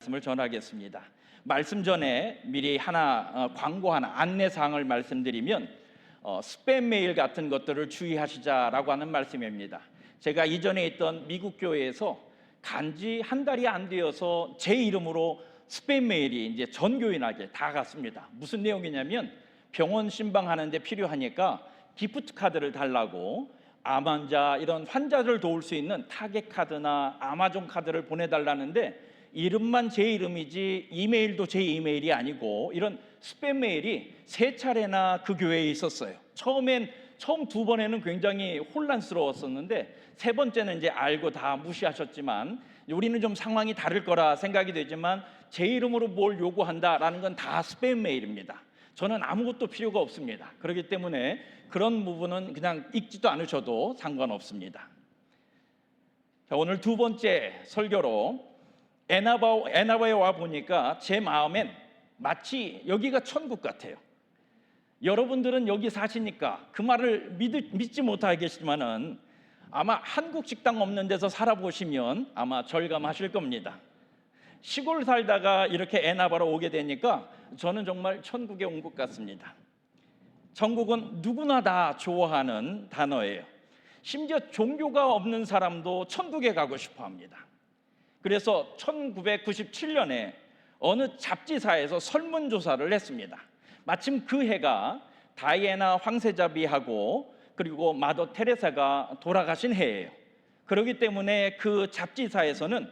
말씀을 전하겠습니다. 말씀 전에 미리 광고 하나 안내사항을 말씀드리면 스팸 메일 같은 것들을 주의하시자라고 하는 말씀입니다. 제가 이전에 있던 미국 교회에서 간지 한 달이 안 되어서 제 이름으로 스팸 메일이 이제 전 교인에게 다 갔습니다. 무슨 내용이냐면 병원 신방하는데 필요하니까 기프트 카드를 달라고 암 환자 이런 환자를 도울 수 있는 타겟 카드나 아마존 카드를 보내달라는데 이름만 제 이름이지 이메일도 제 이메일이 아니고 이런 스팸 메일이 3차례나 그 교회에 있었어요. 처음 2번에는 굉장히 혼란스러웠었는데 3번째는 이제 알고 다 무시하셨지만 우리는 좀 상황이 다를 거라 생각이 되지만 제 이름으로 뭘 요구한다라는 건 다 스팸 메일입니다. 저는 아무것도 필요가 없습니다. 그렇기 때문에 그런 부분은 그냥 읽지도 않으셔도 상관없습니다. 자, 오늘 2번째 설교로 애나바에 와 보니까 제 마음엔 마치 여기가 천국 같아요. 여러분들은 여기 사시니까 그 말을 믿지 못하겠지만은 아마 한국 식당 없는 데서 살아보시면 아마 절감하실 겁니다. 시골 살다가 이렇게 애나바로 오게 되니까 저는 정말 천국에 온 것 같습니다. 천국은 누구나 다 좋아하는 단어예요. 심지어 종교가 없는 사람도 천국에 가고 싶어 합니다. 그래서 1997년에 어느 잡지사에서 설문조사를 했습니다. 마침 그 해가 다이애나 황세자비하고 그리고 마더 테레사가 돌아가신 해예요. 그렇기 때문에 그 잡지사에서는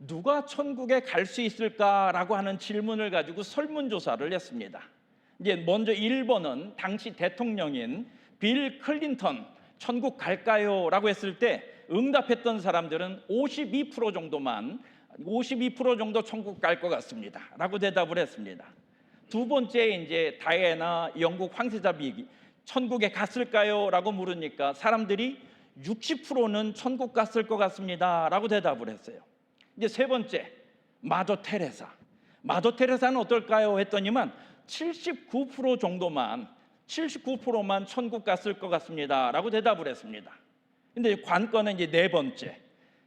누가 천국에 갈 수 있을까라고 하는 질문을 가지고 설문조사를 했습니다. 이제 먼저 1번은 당시 대통령인 빌 클린턴 천국 갈까요? 라고 했을 때 응답했던 사람들은 52% 정도 천국 갈 것 같습니다 라고 대답을 했습니다. 2번째 이제 다이애나 영국 황세자비 천국에 갔을까요? 라고 물으니까 사람들이 60%는 천국 갔을 것 같습니다 라고 대답을 했어요. 이제 3번째 마더 테레사는 어떨까요? 했더니만 79%만 천국 갔을 것 같습니다 라고 대답을 했습니다. 근데 관건은 이제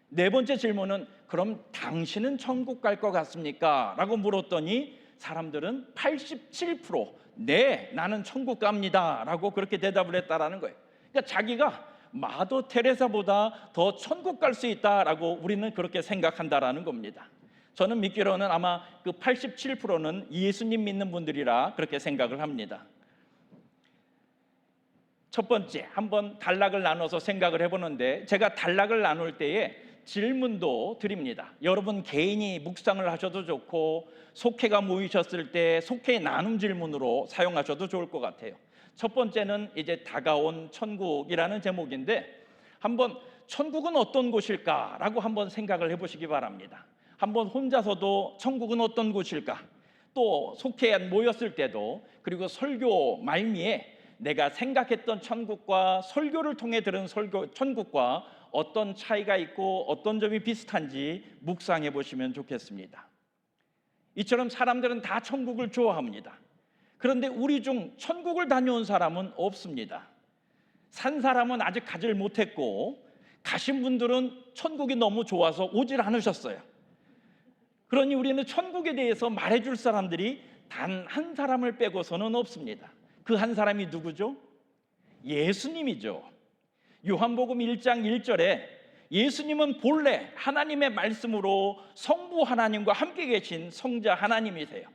네 번째 질문은 그럼 당신은 천국 갈 것 같습니까? 라고 물었더니 사람들은 87% 네, 나는 천국 갑니다 라고 그렇게 대답을 했다라는 거예요. 그러니까 자기가 마더 테레사보다 더 천국 갈 수 있다라고 우리는 그렇게 생각한다라는 겁니다. 저는 믿기로는 아마 그 87%는 예수님 믿는 분들이라 그렇게 생각을 합니다. 첫 번째, 한번 단락을 나눠서 생각을 해보는데 제가 단락을 나눌 때에 질문도 드립니다. 여러분 개인이 묵상을 하셔도 좋고 속회가 모이셨을 때 속회 나눔 질문으로 사용하셔도 좋을 것 같아요. 첫 번째는 이제 다가온 천국이라는 제목인데 한번 천국은 어떤 곳일까라고 한번 생각을 해보시기 바랍니다. 한번 혼자서도 천국은 어떤 곳일까? 또 속회에 모였을 때도 그리고 설교 말미에 내가 생각했던 천국과 설교를 통해 들은 천국과 어떤 차이가 있고 어떤 점이 비슷한지 묵상해 보시면 좋겠습니다. 이처럼 사람들은 다 천국을 좋아합니다. 그런데 우리 중 천국을 다녀온 사람은 없습니다. 산 사람은 아직 가질 못했고 가신 분들은 천국이 너무 좋아서 오질 않으셨어요. 그러니 우리는 천국에 대해서 말해줄 사람들이 단 한 사람을 빼고서는 없습니다. 그 한 사람이 누구죠? 예수님이죠. 요한복음 1장 1절에 예수님은 본래 하나님의 말씀으로 성부 하나님과 함께 계신 성자 하나님이세요.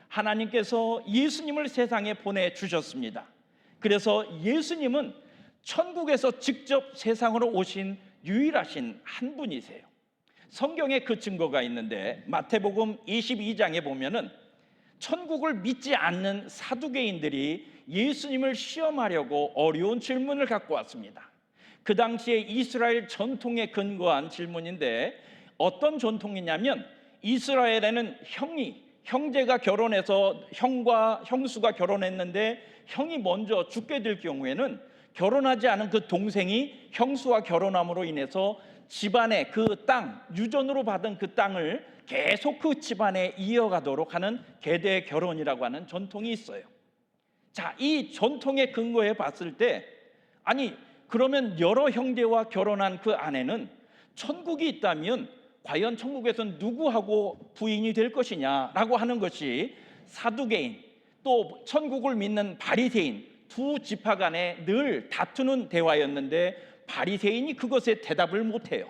하나님께서 예수님을 세상에 보내주셨습니다. 그래서 예수님은 천국에서 직접 세상으로 오신 유일하신 한 분이세요. 성경에 그 증거가 있는데 마태복음 22장에 보면은 천국을 믿지 않는 사두개인들이 예수님을 시험하려고 어려운 질문을 갖고 왔습니다. 그 당시에 이스라엘 전통에 근거한 질문인데 어떤 전통이냐면 이스라엘에는 형제가 결혼해서 형과 형수가 결혼했는데 형이 먼저 죽게 될 경우에는 결혼하지 않은 그 동생이 형수와 결혼함으로 인해서 집안의 그 땅, 유전으로 받은 그 땅을 계속 그 집안에 이어가도록 하는 계대 결혼이라고 하는 전통이 있어요. 자, 이 전통에 근거해 봤을 때 아니 그러면 여러 형제와 결혼한 그 아내는 천국이 있다면 과연 천국에서는 누구하고 부인이 될 것이냐라고 하는 것이 사두개인 또 천국을 믿는 바리새인 두 지파 간에 늘 다투는 대화였는데 바리새인이 그것에 대답을 못해요.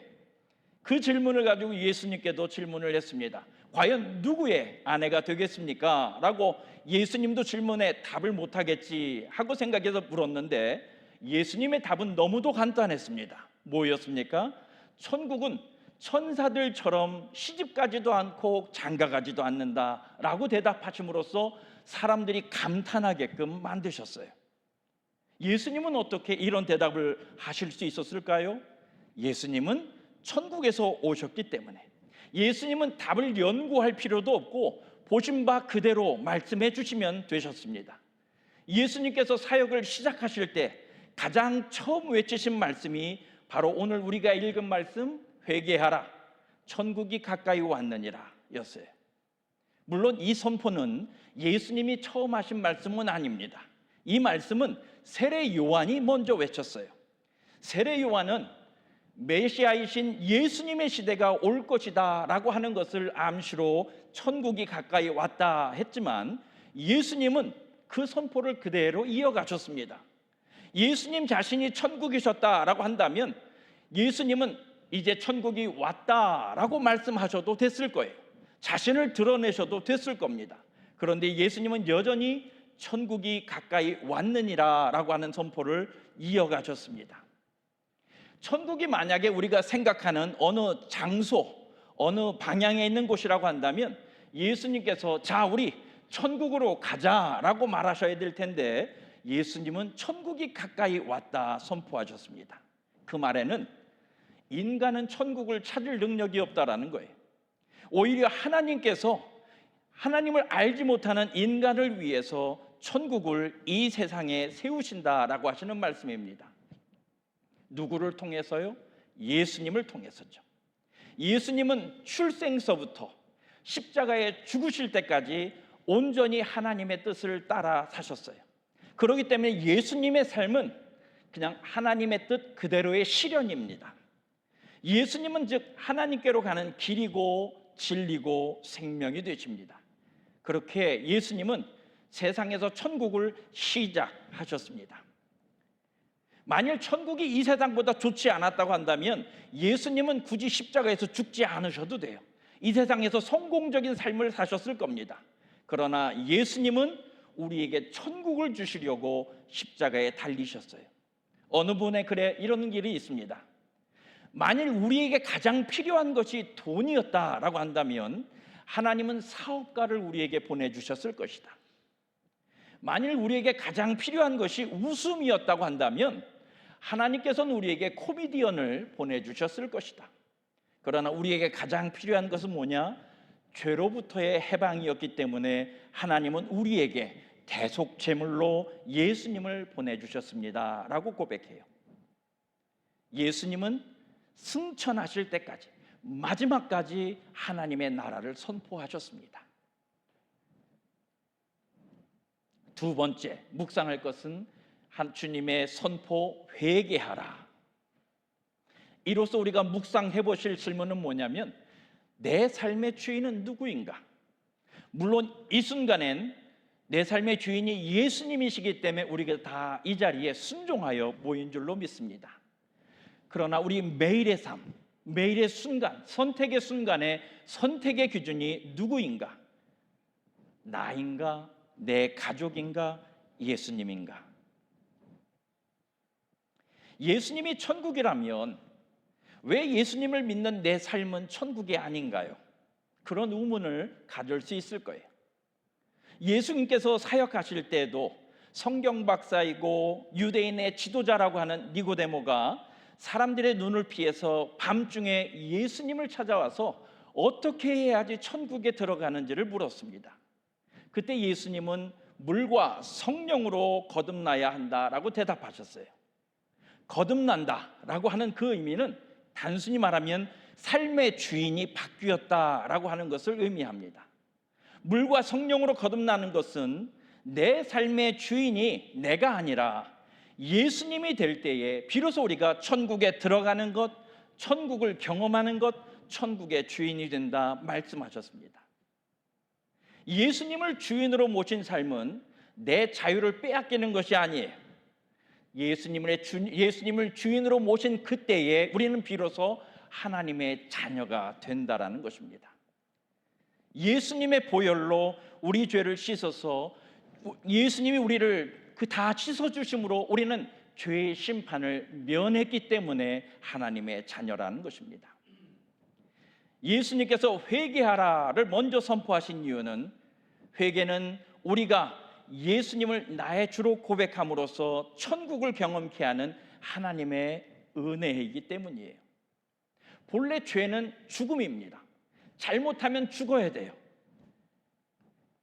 그 질문을 가지고 예수님께도 질문을 했습니다. 과연 누구의 아내가 되겠습니까? 라고 예수님도 질문에 답을 못하겠지 하고 생각해서 물었는데 예수님의 답은 너무도 간단했습니다. 뭐였습니까? 천국은 천사들처럼 시집가지도 않고 장가가지도 않는다라고 대답하심으로써 사람들이 감탄하게끔 만드셨어요. 예수님은 어떻게 이런 대답을 하실 수 있었을까요? 예수님은 천국에서 오셨기 때문에 예수님은 답을 연구할 필요도 없고 보신 바 그대로 말씀해 주시면 되셨습니다. 예수님께서 사역을 시작하실 때 가장 처음 외치신 말씀이 바로 오늘 우리가 읽은 말씀 회개하라 천국이 가까이 왔느니라 였어요. 물론 이 선포는 예수님이 처음 하신 말씀은 아닙니다. 이 말씀은 세례 요한이 먼저 외쳤어요. 세례 요한은 메시아이신 예수님의 시대가 올 것이다 라고 하는 것을 암시로 천국이 가까이 왔다 했지만 예수님은 그 선포를 그대로 이어가셨습니다. 예수님 자신이 천국이셨다라고 한다면 예수님은 이제 천국이 왔다라고 말씀하셔도 됐을 거예요. 자신을 드러내셔도 됐을 겁니다. 그런데 예수님은 여전히 천국이 가까이 왔느니라 라고 하는 선포를 이어가셨습니다. 천국이 만약에 우리가 생각하는 어느 장소, 어느 방향에 있는 곳이라고 한다면 예수님께서 자 우리 천국으로 가자라고 말하셔야 될 텐데 예수님은 천국이 가까이 왔다 선포하셨습니다. 그 말에는 인간은 천국을 찾을 능력이 없다라는 거예요. 오히려 하나님께서 하나님을 알지 못하는 인간을 위해서 천국을 이 세상에 세우신다라고 하시는 말씀입니다. 누구를 통해서요? 예수님을 통해서죠. 예수님은 출생서부터 십자가에 죽으실 때까지 온전히 하나님의 뜻을 따라 사셨어요. 그렇기 때문에 예수님의 삶은 그냥 하나님의 뜻 그대로의 실현입니다. 예수님은 즉 하나님께로 가는 길이고 진리고 생명이 되십니다. 그렇게 예수님은 세상에서 천국을 시작하셨습니다. 만일 천국이 이 세상보다 좋지 않았다고 한다면 예수님은 굳이 십자가에서 죽지 않으셔도 돼요. 이 세상에서 성공적인 삶을 사셨을 겁니다. 그러나 예수님은 우리에게 천국을 주시려고 십자가에 달리셨어요. 어느 분의 글에 이런 길이 있습니다. 만일 우리에게 가장 필요한 것이 돈이었다라고 한다면 하나님은 사업가를 우리에게 보내주셨을 것이다. 만일 우리에게 가장 필요한 것이 웃음이었다고 한다면 하나님께서는 우리에게 코미디언을 보내주셨을 것이다. 그러나 우리에게 가장 필요한 것은 뭐냐? 죄로부터의 해방이었기 때문에 하나님은 우리에게 대속제물로 예수님을 보내주셨습니다 라고 고백해요. 예수님은 승천하실 때까지 마지막까지 하나님의 나라를 선포하셨습니다. 두 번째 묵상할 것은 한 주님의 선포 회개하라. 이로써 우리가 묵상해 보실 질문은 뭐냐면 내 삶의 주인은 누구인가? 물론 이 순간엔 내 삶의 주인이 예수님이시기 때문에 우리가 다 이 자리에 순종하여 모인 줄로 믿습니다. 그러나 우리 매일의 삶, 매일의 순간, 선택의 순간에 선택의 기준이 누구인가? 나인가? 내 가족인가? 예수님인가? 예수님이 천국이라면 왜 예수님을 믿는 내 삶은 천국이 아닌가요? 그런 의문을 가질 수 있을 거예요. 예수님께서 사역하실 때에도 성경 박사이고 유대인의 지도자라고 하는 니고데모가 사람들의 눈을 피해서 밤중에 예수님을 찾아와서 어떻게 해야지 천국에 들어가는지를 물었습니다. 그때 예수님은 물과 성령으로 거듭나야 한다라고 대답하셨어요. 거듭난다라고 하는 그 의미는 단순히 말하면 삶의 주인이 바뀌었다라고 하는 것을 의미합니다. 물과 성령으로 거듭나는 것은 내 삶의 주인이 내가 아니라 예수님이 될 때에 비로소 우리가 천국에 들어가는 것, 천국을 경험하는 것, 천국의 주인이 된다 말씀하셨습니다. 예수님을 주인으로 모신 삶은 내 자유를 빼앗기는 것이 아니에요. 예수님을 주인으로 모신 그때에 우리는 비로소 하나님의 자녀가 된다라는 것입니다. 예수님의 보혈로 우리 죄를 씻어서 예수님이 우리를 다 씻어주심으로 우리는 죄의 심판을 면했기 때문에 하나님의 자녀라는 것입니다. 예수님께서 회개하라를 먼저 선포하신 이유는 회개는 우리가 예수님을 나의 주로 고백함으로써 천국을 경험케 하는 하나님의 은혜이기 때문이에요. 본래 죄는 죽음입니다. 잘못하면 죽어야 돼요.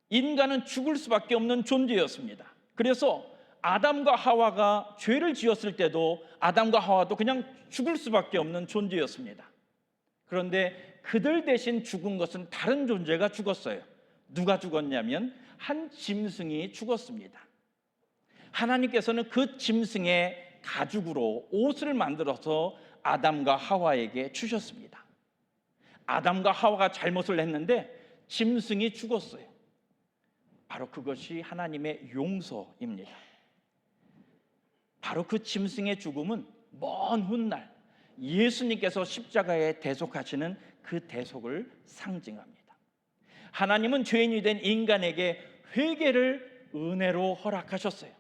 인간은 죽을 수밖에 없는 존재였습니다. 그래서 아담과 하와가 죄를 지었을 때도 아담과 하와도 그냥 죽을 수밖에 없는 존재였습니다. 그런데 그들 대신 죽은 것은 다른 존재가 죽었어요. 누가 죽었냐면 한 짐승이 죽었습니다. 하나님께서는 그 짐승의 가죽으로 옷을 만들어서 아담과 하와에게 주셨습니다. 아담과 하와가 잘못을 했는데 짐승이 죽었어요. 바로 그것이 하나님의 용서입니다. 바로 그 짐승의 죽음은 먼 훗날 예수님께서 십자가에 대속하시는 그 대속을 상징합니다. 하나님은 죄인이 된 인간에게 회개를 은혜로 허락하셨어요.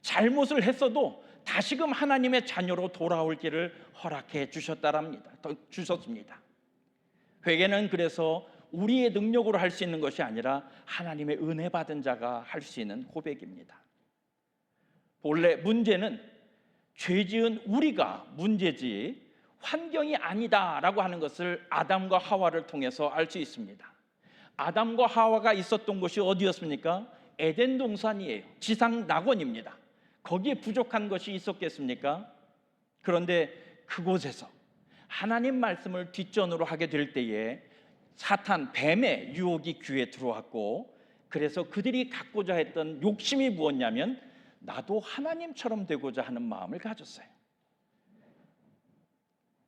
잘못을 했어도 다시금 하나님의 자녀로 돌아올 길을 허락해 주셨습니다. 회개는 그래서 우리의 능력으로 할 수 있는 것이 아니라 하나님의 은혜 받은 자가 할 수 있는 고백입니다. 본래 문제는 죄 지은 우리가 문제지 환경이 아니다라고 하는 것을 아담과 하와를 통해서 알 수 있습니다. 아담과 하와가 있었던 곳이 어디였습니까? 에덴 동산이에요. 지상 낙원입니다. 거기에 부족한 것이 있었겠습니까? 그런데 그곳에서 하나님 말씀을 뒷전으로 하게 될 때에 사탄, 뱀의 유혹이 귀에 들어왔고, 그래서 그들이 갖고자 했던 욕심이 무엇냐면 나도 하나님처럼 되고자 하는 마음을 가졌어요.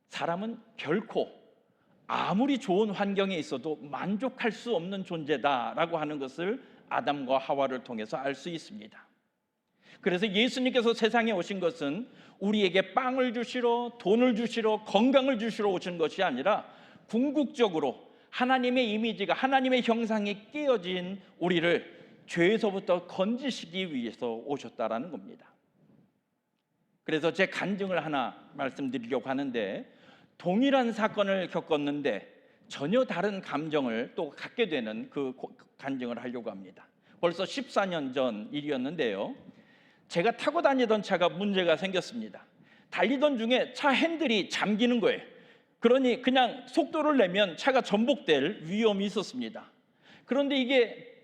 사람은 결코 아무리 좋은 환경에 있어도 만족할 수 없는 존재다라고 하는 것을 아담과 하와를 통해서 알 수 있습니다. 그래서 예수님께서 세상에 오신 것은 우리에게 빵을 주시러, 돈을 주시러, 건강을 주시러 오신 것이 아니라 궁극적으로 하나님의 이미지가, 하나님의 형상이 깨어진 우리를 죄에서부터 건지시기 위해서 오셨다라는 겁니다. 그래서 제 간증을 하나 말씀드리려고 하는데, 동일한 사건을 겪었는데 전혀 다른 감정을 또 갖게 되는 그 간증을 하려고 합니다. 벌써 14년 전 일이었는데요. 제가 타고 다니던 차가 문제가 생겼습니다. 달리던 중에 차 핸들이 잠기는 거예요. 그러니 그냥 속도를 내면 차가 전복될 위험이 있었습니다. 그런데 이게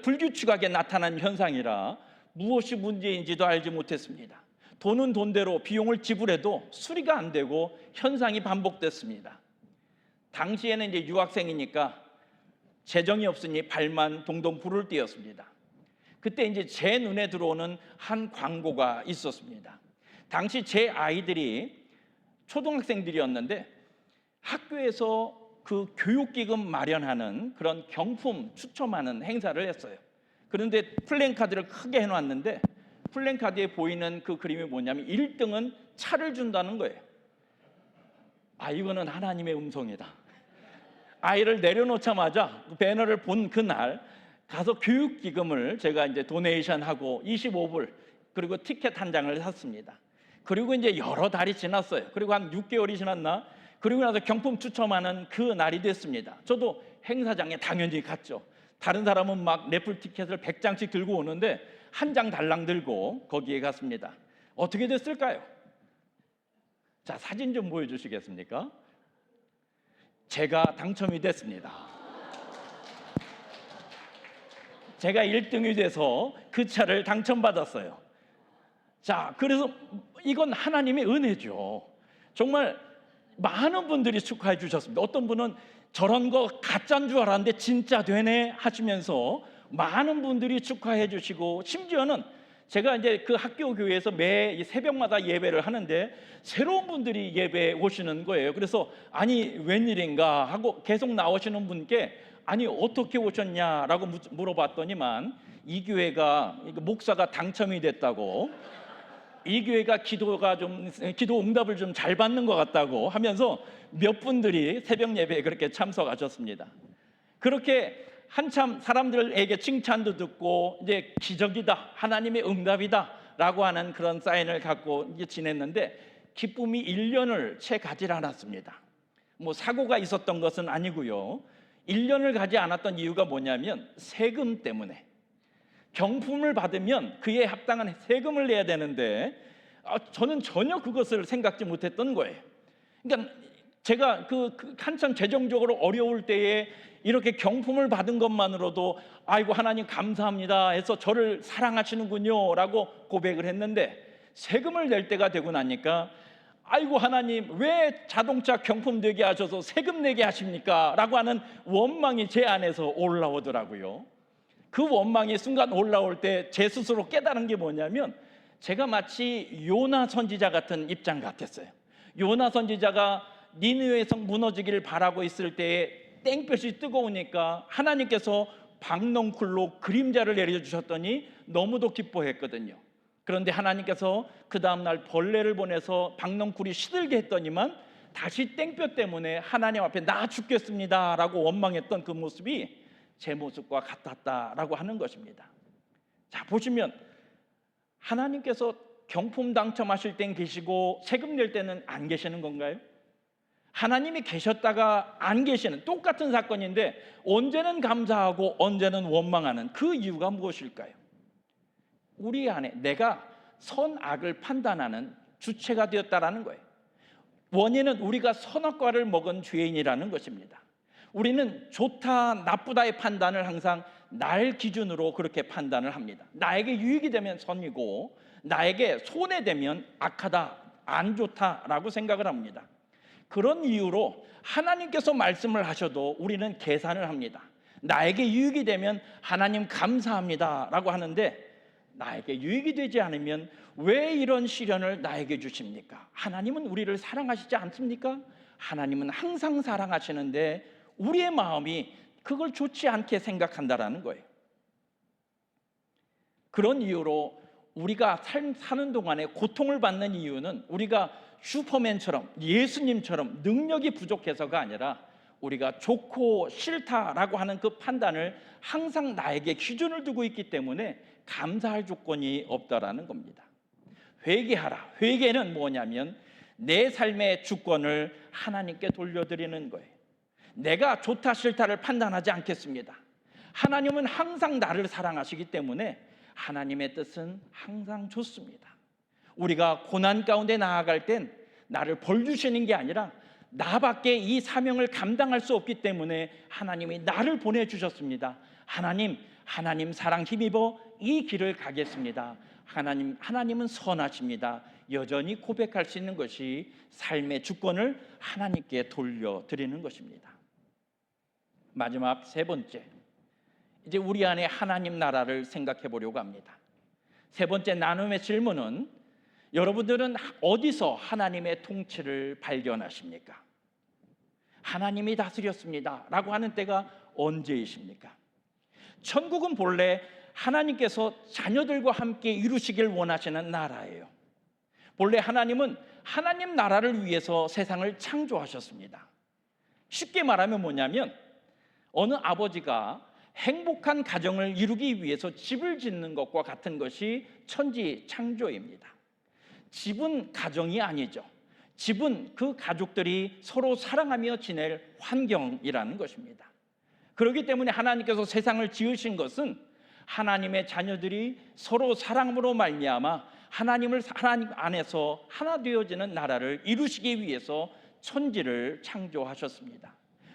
불규칙하게 나타난 현상이라 무엇이 문제인지도 알지 못했습니다. 돈은 돈대로 비용을 지불해도 수리가 안 되고 현상이 반복됐습니다. 당시에는 이제 유학생이니까 재정이 없으니 발만 동동 불을 띄었습니다. 그때 이제 제 눈에 들어오는 한 광고가 있었습니다. 당시 제 아이들이 초등학생들이었는데 학교에서 그 교육기금 마련하는 그런 경품 추첨하는 행사를 했어요. 그런데 플랜카드를 크게 해놨는데 플랜카드에 보이는 그 그림이 뭐냐면 1등은 차를 준다는 거예요. 아, 이거는 하나님의 음성이다. 아이를 내려놓자마자 그 배너를 본 그날 가서 교육기금을 제가 이제 도네이션하고 25불 그리고 티켓 한 장을 샀습니다. 그리고 이제 여러 달이 지났어요. 그리고 한 6개월이 지났나? 그리고 나서 경품 추첨하는 그 날이 됐습니다. 저도 행사장에 당연히 갔죠. 다른 사람은 막 래플 티켓을 100장씩 들고 오는데 한 장 달랑 들고 거기에 갔습니다. 어떻게 됐을까요? 자, 사진 좀 보여주시겠습니까? 제가 당첨이 됐습니다. 제가 1등이 돼서 그 차를 당첨받았어요. 자, 그래서 이건 하나님의 은혜죠. 정말 많은 분들이 축하해 주셨습니다. 어떤 분은 저런 거 가짜인 줄 알았는데 진짜 되네 하시면서 많은 분들이 축하해 주시고, 심지어는 제가 이제 그 학교 교회에서 매 새벽마다 예배를 하는데 새로운 분들이 예배에 오시는 거예요. 그래서 아니 웬일인가 하고 계속 나오시는 분께 아니 어떻게 오셨냐라고 물어봤더니만 이 교회가 목사가 당첨이 됐다고, 이 교회가 기도 응답을 좀 잘 받는 것 같다고 하면서 몇 분들이 새벽 예배에 그렇게 참석하셨습니다. 그렇게 한참 사람들에게 칭찬도 듣고 이제 기적이다, 하나님의 응답이다라고 하는 그런 사인을 갖고 이제 지냈는데 기쁨이 1년을 채 가지 않았습니다. 뭐 사고가 있었던 것은 아니고요. 1년을 가지 않았던 이유가 뭐냐면 세금 때문에. 경품을 받으면 그에 합당한 세금을 내야 되는데 저는 전혀 그것을 생각지 못했던 거예요. 그러니까 제가 한참 재정적으로 어려울 때에 이렇게 경품을 받은 것만으로도 아이고 하나님 감사합니다 해서 저를 사랑하시는군요 라고 고백을 했는데, 세금을 낼 때가 되고 나니까 아이고 하나님 왜 자동차 경품 되게 하셔서 세금 내게 하십니까? 라고 하는 원망이 제 안에서 올라오더라고요. 그 원망이 순간 올라올 때 제 스스로 깨달은 게 뭐냐면 제가 마치 요나 선지자 같은 입장 같았어요. 요나 선지자가 니느웨 성 무너지기를 바라고 있을 때에 땡볕이 뜨거우니까 하나님께서 박넝쿨로 그림자를 내려주셨더니 너무도 기뻐했거든요. 그런데 하나님께서 그 다음날 벌레를 보내서 박넝쿨이 시들게 했더니만 다시 땡볕 때문에 하나님 앞에 나 죽겠습니다 라고 원망했던 그 모습이 제 모습과 같았다라고 하는 것입니다. 자, 보시면 하나님께서 경품 당첨하실 땐 계시고 세금 낼 때는 안 계시는 건가요? 하나님이 계셨다가 안 계시는 똑같은 사건인데 언제는 감사하고 언제는 원망하는 그 이유가 무엇일까요? 우리 안에 내가 선악을 판단하는 주체가 되었다라는 거예요. 원인은 우리가 선악과를 먹은 죄인이라는 것입니다. 우리는 좋다 나쁘다의 판단을 항상 날 기준으로 그렇게 판단을 합니다. 나에게 유익이 되면 선이고 나에게 손해되면 악하다, 안 좋다라고 생각을 합니다. 그런 이유로 하나님께서 말씀을 하셔도 우리는 계산을 합니다. 나에게 유익이 되면 하나님 감사합니다 라고 하는데, 나에게 유익이 되지 않으면 왜 이런 시련을 나에게 주십니까? 하나님은 우리를 사랑하시지 않습니까? 하나님은 항상 사랑하시는데 우리의 마음이 그걸 좋지 않게 생각한다라는 거예요. 그런 이유로 우리가 사는 동안에 고통을 받는 이유는 우리가 슈퍼맨처럼 예수님처럼 능력이 부족해서가 아니라 우리가 좋고 싫다라고 하는 그 판단을 항상 나에게 기준을 두고 있기 때문에 감사할 조건이 없다라는 겁니다. 회개하라. 회개는 뭐냐면 내 삶의 주권을 하나님께 돌려드리는 거예요. 내가 좋다 싫다를 판단하지 않겠습니다. 하나님은 항상 나를 사랑하시기 때문에 하나님의 뜻은 항상 좋습니다. 우리가 고난 가운데 나아갈 땐 나를 벌 주시는 게 아니라 나밖에 이 사명을 감당할 수 없기 때문에 하나님이 나를 보내주셨습니다. 하나님 사랑 힘입어 이 길을 가겠습니다. 하나님은 선하십니다. 여전히 고백할 수 있는 것이 삶의 주권을 하나님께 돌려드리는 것입니다. 마지막 세 번째, 이제 우리 안에 하나님 나라를 생각해 보려고 합니다. 세 번째 나눔의 질문은 여러분들은 어디서 하나님의 통치를 발견하십니까? 하나님이 다스렸습니다 라고 하는 때가 언제이십니까? 천국은 본래 하나님께서 자녀들과 함께 이루시길 원하시는 나라예요. 본래 하나님은 하나님 나라를 위해서 세상을 창조하셨습니다. 쉽게 말하면 뭐냐면 어느 아버지가 행복한 가정을 이루기 위해서 집을 짓는 것과 같은 것이 천지 창조입니다. 집은 가정이 아니죠. 집은 그 가족들이 서로 사랑하며 지낼 환경이라는 것입니다. 그렇기 때문에 하나님께서 세상을 지으신 것은 하나님의 자녀들이 서로 사랑으로 말미암아 하나님 안에서 하나 되어지는 나라를 이루시기 위해서 천지를 창조하셨습니다.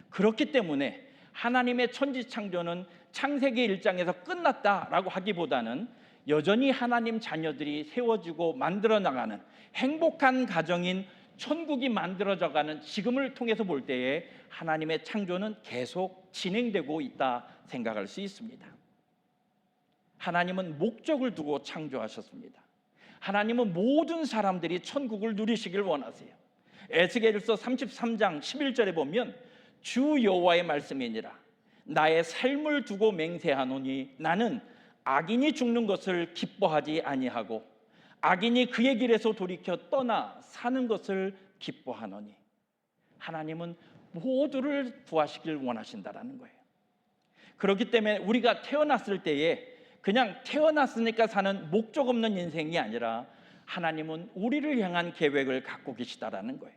그렇기 때문에 하나님의 천지 창조는 창세기 1장에서 끝났다라고 하기보다는 여전히 하나님 자녀들이 세워지고 만들어 나가는 행복한 가정인 천국이 만들어져가는 지금을 통해서 볼 때에 하나님의 창조는 계속 진행되고 있다 생각할 수 있습니다. 하나님은 목적을 두고 창조하셨습니다. 하나님은 모든 사람들이 천국을 누리시길 원하세요. 에스겔서 33장 11절에 보면 주 여호와의 말씀이니라 나의 삶을 두고 맹세하노니 나는 악인이 죽는 것을 기뻐하지 아니하고 악인이 그의 길에서 돌이켜 떠나 사는 것을 기뻐하노니 하나님은 모두를 구하시길 원하신다라는 거예요. 그렇기 때문에 우리가 태어났을 때에 그냥 태어났으니까 사는 목적 없는 인생이 아니라 하나님은 우리를 향한 계획을 갖고 계시다라는 거예요.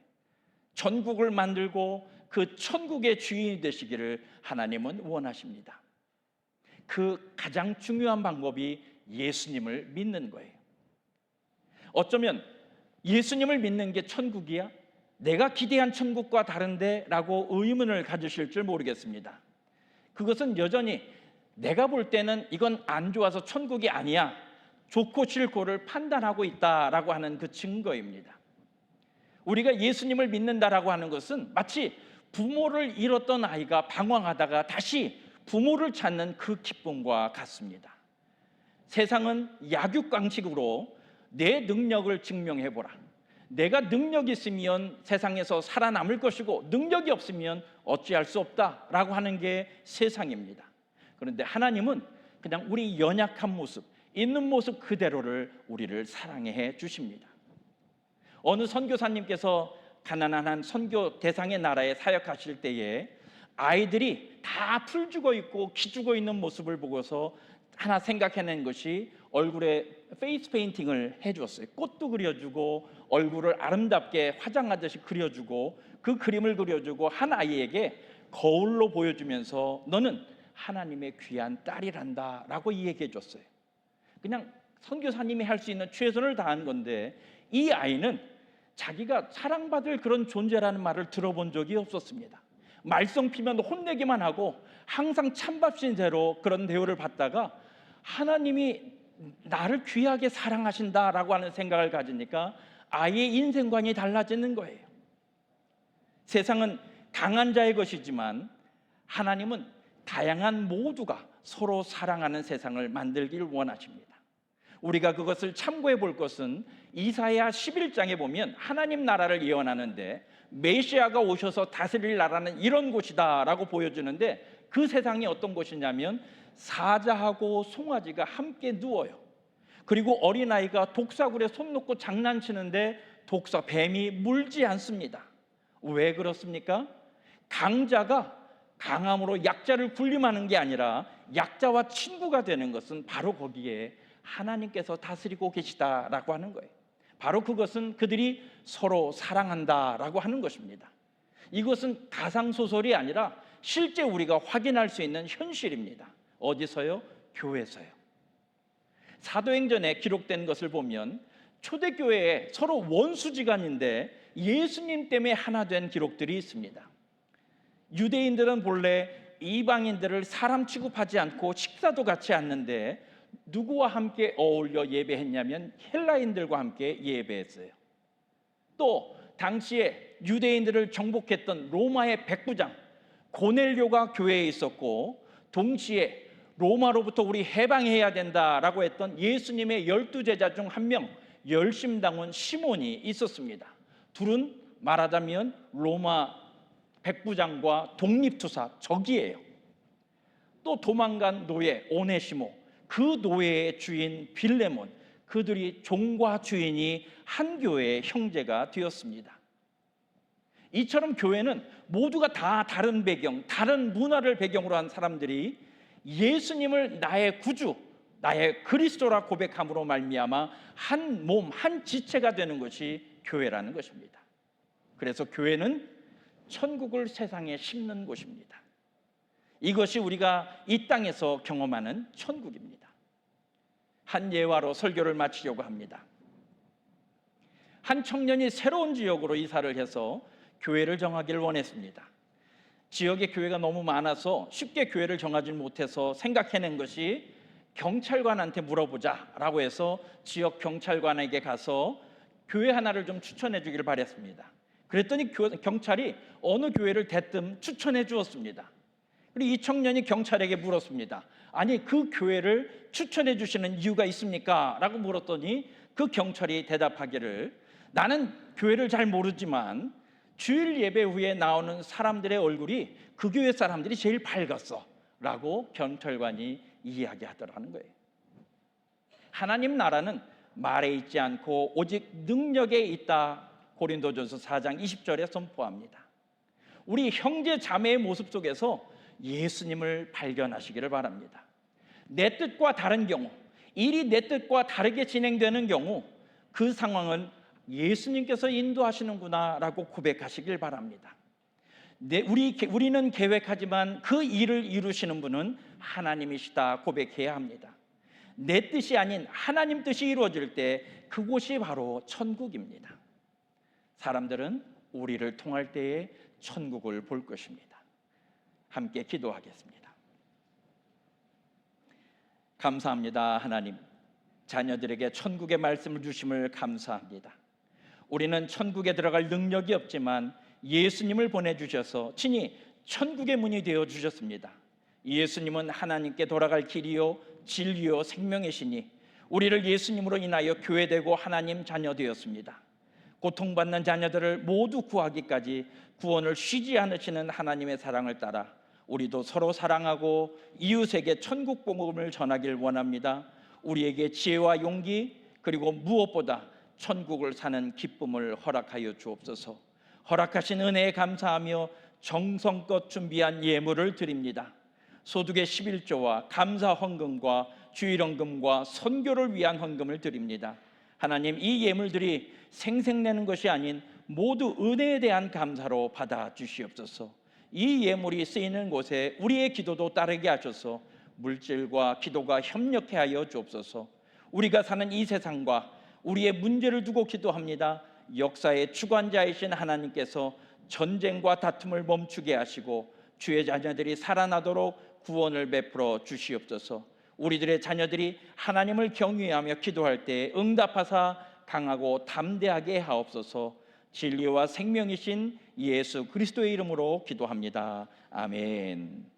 전국을 만들고 그 천국의 주인이 되시기를 하나님은 원하십니다. 그 가장 중요한 방법이 예수님을 믿는 거예요. 어쩌면 예수님을 믿는 게 천국이야? 내가 기대한 천국과 다른데? 라고 의문을 가지실 줄 모르겠습니다. 그것은 여전히 내가 볼 때는 이건 안 좋아서 천국이 아니야, 좋고 싫고를 판단하고 있다라고 하는 그 증거입니다. 우리가 예수님을 믿는다라고 하는 것은 마치 부모를 잃었던 아이가 방황하다가 다시 부모를 찾는 그 기쁨과 같습니다. 세상은 약육강식으로 내 능력을 증명해보라, 내가 능력이 있으면 세상에서 살아남을 것이고 능력이 없으면 어찌할 수 없다라고 하는 게 세상입니다. 그런데 하나님은 그냥 우리 연약한 모습, 있는 모습 그대로를 우리를 사랑해 주십니다. 어느 선교사님께서 가난한 한 선교 대상의 나라에 사역하실 때에 아이들이 다 풀죽어 있고 기죽어 있는 모습을 보고서 하나 생각해낸 것이 얼굴에 페이스 페인팅을 해주었어요. 꽃도 그려주고 얼굴을 아름답게 화장하듯이 그려주고 그 그림을 그려주고 한 아이에게 거울로 보여주면서 너는 하나님의 귀한 딸이란다 라고 이야기해 줬어요. 그냥 선교사님이 할 수 있는 최선을 다한 건데 이 아이는 자기가 사랑받을 그런 존재라는 말을 들어본 적이 없었습니다. 말썽 피면 혼내기만 하고 항상 찬밥 신세로 그런 대우를 받다가 하나님이 나를 귀하게 사랑하신다라고 하는 생각을 가지니까 아이의 인생관이 달라지는 거예요. 세상은 강한 자의 것이지만 하나님은 다양한 모두가 서로 사랑하는 세상을 만들길 원하십니다. 우리가 그것을 참고해 볼 것은 이사야 11장에 보면 하나님 나라를 예언하는데 메시아가 오셔서 다스릴 나라는 이런 곳이다라고 보여주는데 그 세상이 어떤 곳이냐면 사자하고 송아지가 함께 누워요. 그리고 어린아이가 독사굴에 손 놓고 장난치는데 뱀이 물지 않습니다. 왜 그렇습니까? 강자가 강함으로 약자를 군림하는 게 아니라 약자와 친구가 되는 것은 바로 거기에 하나님께서 다스리고 계시다라고 하는 거예요. 바로 그것은 그들이 서로 사랑한다라고 하는 것입니다. 이것은 가상소설이 아니라 실제 우리가 확인할 수 있는 현실입니다. 어디서요? 교회에서요. 사도행전에 기록된 것을 보면 초대교회에 서로 원수지간인데 예수님 때문에 하나 된 기록들이 있습니다. 유대인들은 본래 이방인들을 사람 취급하지 않고 식사도 같이 않는데 누구와 함께 어울려 예배했냐면 헬라인들과 함께 예배했어요. 또 당시에 유대인들을 정복했던 로마의 백부장 고넬료가 교회에 있었고 동시에 로마로부터 우리 해방해야 된다라고 했던 예수님의 12제자 중 한 명 열심당원 시몬이 있었습니다. 둘은 말하자면 로마 백부장과 독립투사 적이에요. 또 도망간 노예 오네시모, 그 노예의 주인 빌레몬, 그들이 종과 주인이 한 교회의 형제가 되었습니다. 이처럼 교회는 모두가 다 다른 배경, 다른 문화를 배경으로 한 사람들이 예수님을 나의 구주, 나의 그리스도라 고백함으로 말미암아 한 몸, 한 지체가 되는 것이 교회라는 것입니다. 그래서 교회는 천국을 세상에 심는 곳입니다. 이것이 우리가 이 땅에서 경험하는 천국입니다. 한 예화로 설교를 마치려고 합니다. 한 청년이 새로운 지역으로 이사를 해서 교회를 정하기를 원했습니다. 지역에 교회가 너무 많아서 쉽게 교회를 정하지 못해서 생각해낸 것이 경찰관한테 물어보자라고 해서 지역 경찰관에게 가서 교회 하나를 좀 추천해 주기를 바랬습니다. 그랬더니 경찰이 어느 교회를 대뜸 추천해 주었습니다. 그리고 이 청년이 경찰에게 물었습니다. 아니, 그 교회를 추천해 주시는 이유가 있습니까? 라고 물었더니 그 경찰이 대답하기를, 나는 교회를 잘 모르지만 주일 예배 후에 나오는 사람들의 얼굴이 그 교회 사람들이 제일 밝았어 라고 경찰관이 이야기하더라는 거예요. 하나님 나라는 말에 있지 않고 오직 능력에 있다. 고린도전서 4장 20절에 선포합니다. 우리 형제 자매의 모습 속에서 예수님을 발견하시기를 바랍니다. 내 뜻과 다른 경우, 일이 내 뜻과 다르게 진행되는 경우 그 상황은 예수님께서 인도하시는구나 라고 고백하시길 바랍니다. 우리는 계획하지만 그 일을 이루시는 분은 하나님이시다 고백해야 합니다. 내 뜻이 아닌 하나님 뜻이 이루어질 때 그곳이 바로 천국입니다. 사람들은 우리를 통할 때에 천국을 볼 것입니다. 함께 기도하겠습니다. 감사합니다. 하나님, 자녀들에게 천국의 말씀을 주심을 감사합니다. 우리는 천국에 들어갈 능력이 없지만 예수님을 보내주셔서 친히 천국의 문이 되어 주셨습니다. 예수님은 하나님께 돌아갈 길이요 진리요 생명이시니 우리를 예수님으로 인하여 교회되고 하나님 자녀 되었습니다. 고통받는 자녀들을 모두 구하기까지 구원을 쉬지 않으시는 하나님의 사랑을 따라 우리도 서로 사랑하고 이웃에게 천국 복음을 전하길 원합니다. 우리에게 지혜와 용기 그리고 무엇보다 천국을 사는 기쁨을 허락하여 주옵소서. 허락하신 은혜에 감사하며 정성껏 준비한 예물을 드립니다. 소득의 11조와 감사 헌금과 주일 헌금과 선교를 위한 헌금을 드립니다. 하나님, 이 예물들이 생색내는 것이 아닌 모두 은혜에 대한 감사로 받아 주시옵소서. 이 예물이 쓰이는 곳에 우리의 기도도 따르게 하셔서 물질과 기도가 협력해 하여 주옵소서. 우리가 사는 이 세상과 우리의 문제를 두고 기도합니다. 역사의 주관자이신 하나님께서 전쟁과 다툼을 멈추게 하시고 주의 자녀들이 살아나도록 구원을 베풀어 주시옵소서. 우리들의 자녀들이 하나님을 경외하며 기도할 때 응답하사 강하고 담대하게 하옵소서. 진리와 생명이신 예수 그리스도의 이름으로 기도합니다. 아멘.